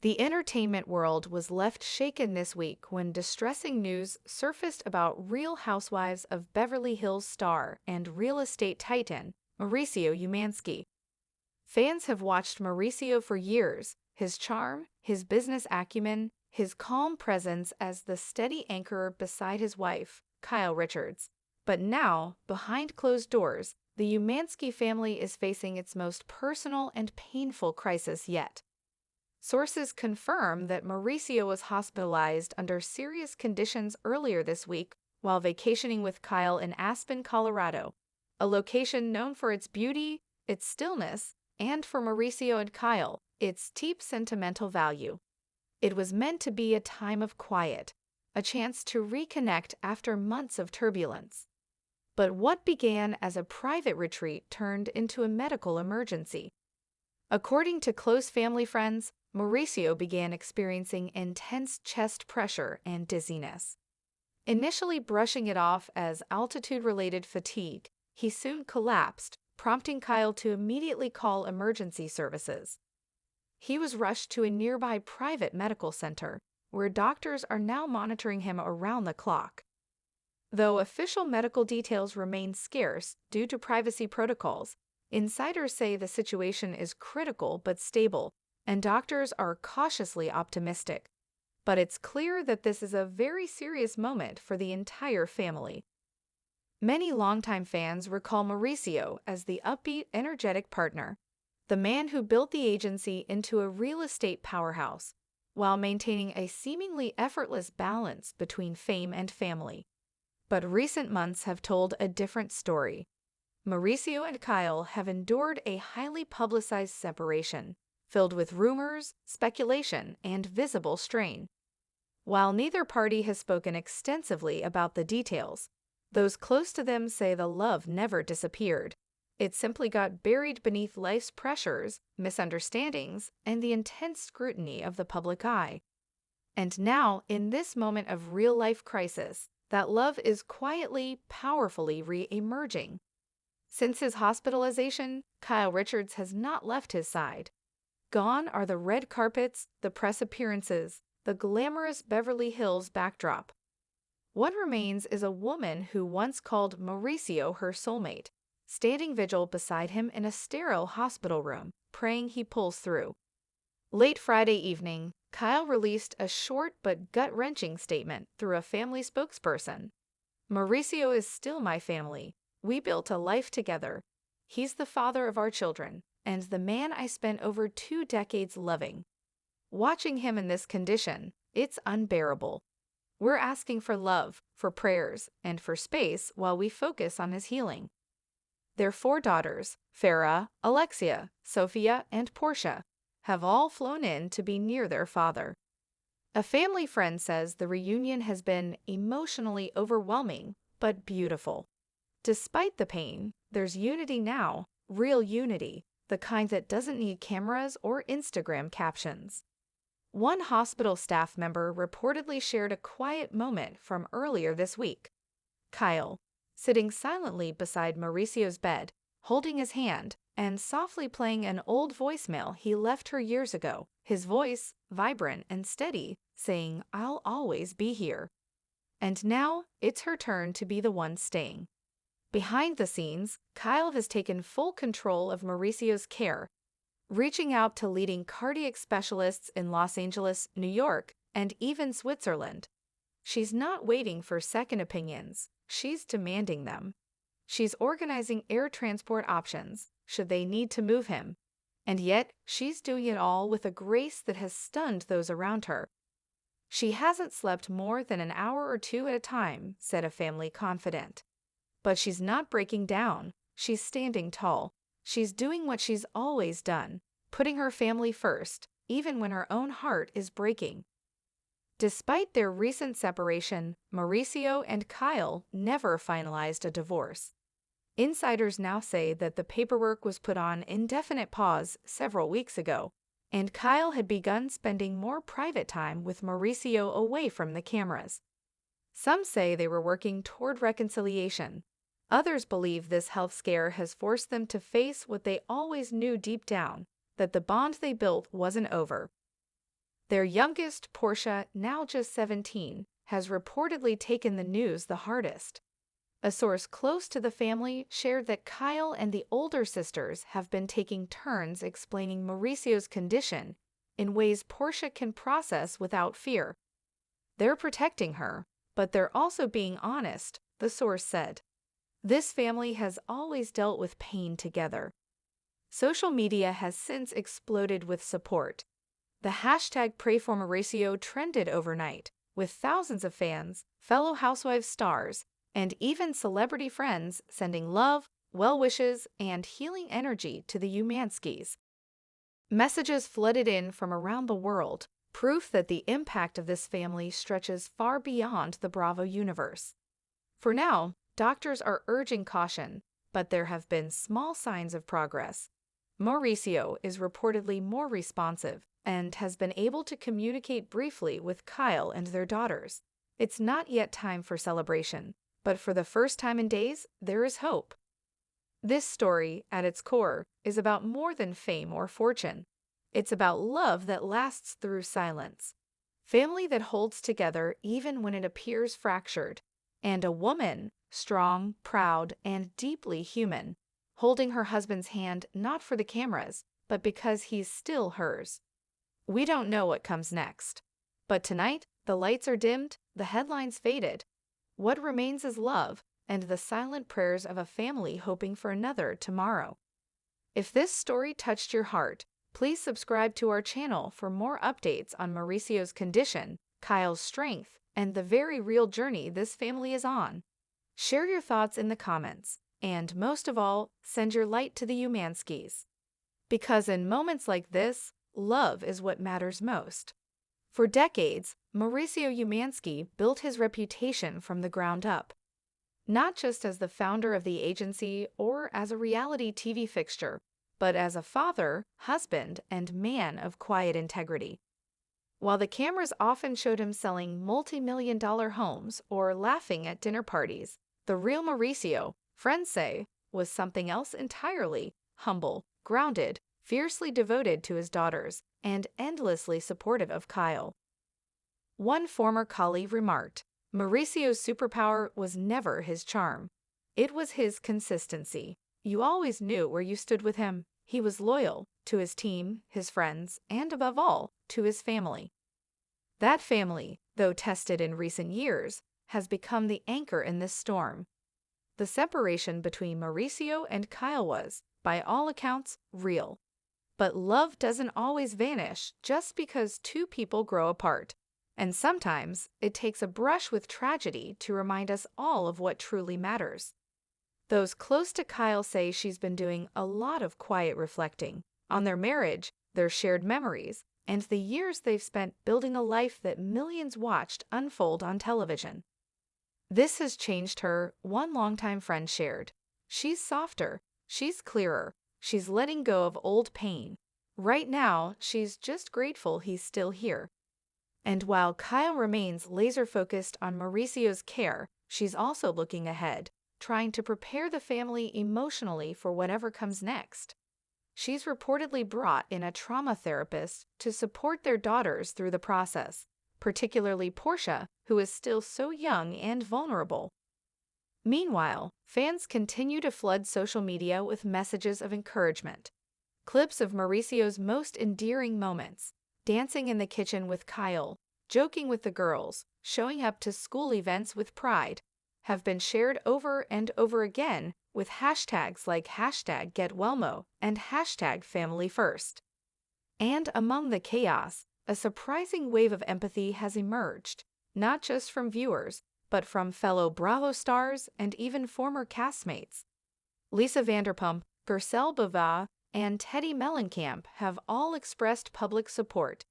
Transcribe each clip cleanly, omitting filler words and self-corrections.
The entertainment world was left shaken this week when distressing news surfaced about Real Housewives of Beverly Hills star and real estate titan, Mauricio Umansky. Fans have watched Mauricio for years, his charm, his business acumen, his calm presence as the steady anchor beside his wife, Kyle Richards. But now, behind closed doors, the Umansky family is facing its most personal and painful crisis yet. Sources confirm that Mauricio was hospitalized under serious conditions earlier this week while vacationing with Kyle in Aspen, Colorado, a location known for its beauty, its stillness, and for Mauricio and Kyle, its deep sentimental value. It was meant to be a time of quiet, a chance to reconnect after months of turbulence. But what began as a private retreat turned into a medical emergency. According to close family friends, Mauricio began experiencing intense chest pressure and dizziness. Initially brushing it off as altitude-related fatigue, he soon collapsed, prompting Kyle to immediately call emergency services. He was rushed to a nearby private medical center, where doctors are now monitoring him around the clock. Though official medical details remain scarce due to privacy protocols, insiders say the situation is critical but stable, and doctors are cautiously optimistic. But it's clear that this is a very serious moment for the entire family. Many longtime fans recall Mauricio as the upbeat, energetic partner, the man who built the agency into a real estate powerhouse, while maintaining a seemingly effortless balance between fame and family. But recent months have told a different story. Mauricio and Kyle have endured a highly publicized separation, filled with rumors, speculation, and visible strain. While neither party has spoken extensively about the details, those close to them say the love never disappeared. It simply got buried beneath life's pressures, misunderstandings, and the intense scrutiny of the public eye. And now, in this moment of real-life crisis, that love is quietly, powerfully re-emerging. Since his hospitalization, Kyle Richards has not left his side. Gone are the red carpets, the press appearances, the glamorous Beverly Hills backdrop. What remains is a woman who once called Mauricio her soulmate, standing vigil beside him in a sterile hospital room, praying he pulls through. Late Friday evening, Kyle released a short but gut-wrenching statement through a family spokesperson. "Mauricio is still my family. We built a life together. He's the father of our children, and the man I spent over 2 decades loving. Watching him in this condition, it's unbearable. We're asking for love, for prayers, and for space while we focus on his healing." Their 4 daughters, Farah, Alexia, Sophia, and Portia, have all flown in to be near their father. A family friend says the reunion has been emotionally overwhelming, but beautiful. Despite the pain, there's unity now, real unity, the kind that doesn't need cameras or Instagram captions. One hospital staff member reportedly shared a quiet moment from earlier this week. Kyle, sitting silently beside Mauricio's bed, holding his hand, and softly playing an old voicemail he left her years ago, his voice, vibrant and steady, saying, "I'll always be here." And now, it's her turn to be the one staying. Behind the scenes, Kyle has taken full control of Mauricio's care, reaching out to leading cardiac specialists in Los Angeles, New York, and even Switzerland. She's not waiting for second opinions, she's demanding them. She's organizing air transport options, should they need to move him. And yet, she's doing it all with a grace that has stunned those around her. "She hasn't slept more than an hour or 2 at a time," said a family confidant. But she's not breaking down, she's standing tall. She's doing what she's always done, putting her family first, even when her own heart is breaking. Despite their recent separation, Mauricio and Kyle never finalized a divorce. Insiders now say that the paperwork was put on indefinite pause several weeks ago, and Kyle had begun spending more private time with Mauricio away from the cameras. Some say they were working toward reconciliation. Others believe this health scare has forced them to face what they always knew deep down, that the bond they built wasn't over. Their youngest, Portia, now just 17, has reportedly taken the news the hardest. A source close to the family shared that Kyle and the older sisters have been taking turns explaining Mauricio's condition in ways Portia can process without fear. They're protecting her, but they're also being honest, the source said. This family has always dealt with pain together. Social media has since exploded with support. The hashtag #PrayForMauricio trended overnight, with thousands of fans, fellow Housewives stars, and even celebrity friends sending love, well wishes, and healing energy to the Umanskys. Messages flooded in from around the world, proof that the impact of this family stretches far beyond the Bravo universe. For now, doctors are urging caution, but there have been small signs of progress. Mauricio is reportedly more responsive and has been able to communicate briefly with Kyle and their daughters. It's not yet time for celebration, but for the first time in days, there is hope. This story, at its core, is about more than fame or fortune. It's about love that lasts through silence, family that holds together even when it appears fractured, and a woman, strong, proud, and deeply human, holding her husband's hand not for the cameras, but because he's still hers. We don't know what comes next. But tonight, the lights are dimmed, the headlines faded. What remains is love and the silent prayers of a family hoping for another tomorrow. If this story touched your heart, please subscribe to our channel for more updates on Mauricio's condition, Kyle's strength, and the very real journey this family is on. Share your thoughts in the comments, and most of all, send your light to the Umanskys. Because in moments like this, love is what matters most. For decades, Mauricio Umansky built his reputation from the ground up. Not just as the founder of the agency or as a reality TV fixture, but as a father, husband, and man of quiet integrity. While the cameras often showed him selling multi-million-dollar homes or laughing at dinner parties, the real Mauricio, friends say, was something else entirely: humble, grounded, fiercely devoted to his daughters, and endlessly supportive of Kyle. One former colleague remarked, Mauricio's superpower was never his charm. It was his consistency. You always knew where you stood with him. He was loyal to his team, his friends, and above all, to his family. That family, though tested in recent years, has become the anchor in this storm. The separation between Mauricio and Kyle was, by all accounts, real. But love doesn't always vanish just because two people grow apart. And sometimes it takes a brush with tragedy to remind us all of what truly matters. Those close to Kyle say she's been doing a lot of quiet reflecting on their marriage, their shared memories, and the years they've spent building a life that millions watched unfold on television. This has changed her, one longtime friend shared. She's softer, she's clearer, she's letting go of old pain. Right now, she's just grateful he's still here. And while Kyle remains laser-focused on Mauricio's care, she's also looking ahead, trying to prepare the family emotionally for whatever comes next. She's reportedly brought in a trauma therapist to support their daughters through the process, particularly Portia, who is still so young and vulnerable. Meanwhile, fans continue to flood social media with messages of encouragement. Clips of Mauricio's most endearing moments, dancing in the kitchen with Kyle, joking with the girls, showing up to school events with pride, have been shared over and over again with hashtags like #GetWellMo and #FamilyFirst. And among the chaos, a surprising wave of empathy has emerged, not just from viewers, but from fellow Bravo stars and even former castmates. Lisa Vanderpump, Garcelle Bava, and Teddy Mellencamp have all expressed public support.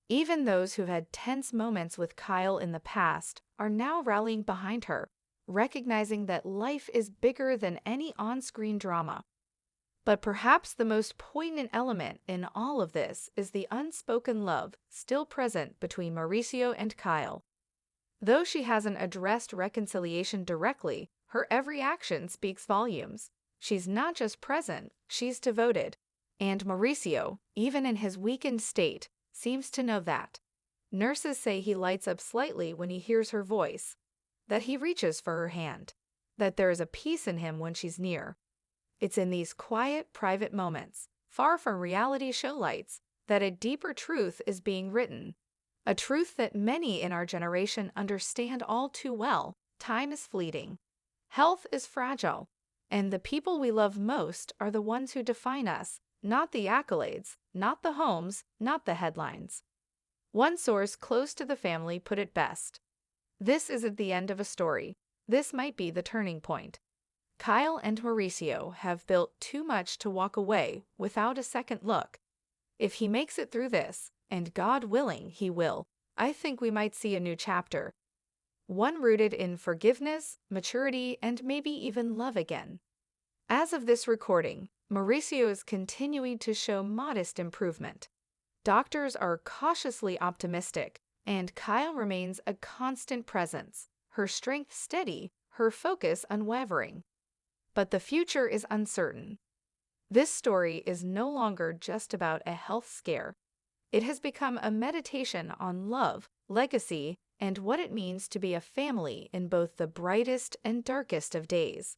Even those who've had tense moments with Kyle in the past are now rallying behind her, recognizing that life is bigger than any on-screen drama. But perhaps the most poignant element in all of this is the unspoken love still present between Mauricio and Kyle. Though she hasn't addressed reconciliation directly, her every action speaks volumes. She's not just present, she's devoted. And Mauricio, even in his weakened state, seems to know that. Nurses say he lights up slightly when he hears her voice, that he reaches for her hand, that there is a peace in him when she's near. It's in these quiet, private moments, far from reality show lights, that a deeper truth is being written. A truth that many in our generation understand all too well. Time is fleeting. Health is fragile. And the people we love most are the ones who define us, not the accolades, not the homes, not the headlines. One source close to the family put it best. This isn't the end of a story. This might be the turning point. Kyle and Mauricio have built too much to walk away without a second look. If he makes it through this, and God willing he will, I think we might see a new chapter. One rooted in forgiveness, maturity, and maybe even love again. As of this recording, Mauricio is continuing to show modest improvement. Doctors are cautiously optimistic, and Kyle remains a constant presence, her strength steady, her focus unwavering. But the future is uncertain. This story is no longer just about a health scare. It has become a meditation on love, legacy, and what it means to be a family in both the brightest and darkest of days.